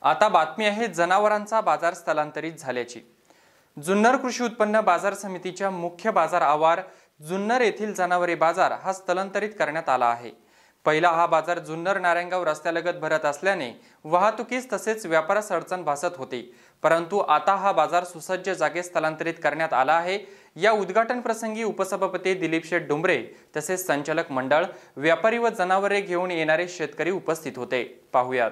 आता बातमी आहे जनावरांचा बाजार स्थलांतरित झाल्याची। जुन्नर कृषी उत्पन्न बाजार समितीच्या मुख्य बाजार आवार जुन्नर येथील जनावरे बाजार हा स्थलांतरित करण्यात आला आहे। पहिला हा बाजार जुन्नर नारायणगाव रस्त्यालगत भरत असल्याने वाहतुकीस तसेच व्यापारास अडचण भासत होती, परंतु आता हा बाजार सुसज्ज जागेत स्थलांतरित करण्यात आला आहे। या उद्घाटन प्रसंगी उपसभापती दिलीप शेठ डुंबरे तसेच संचालक मंडळ, व्यापारी व जनावरे घेऊन येणारे शेतकरी उपस्थित होते। पाहुयात।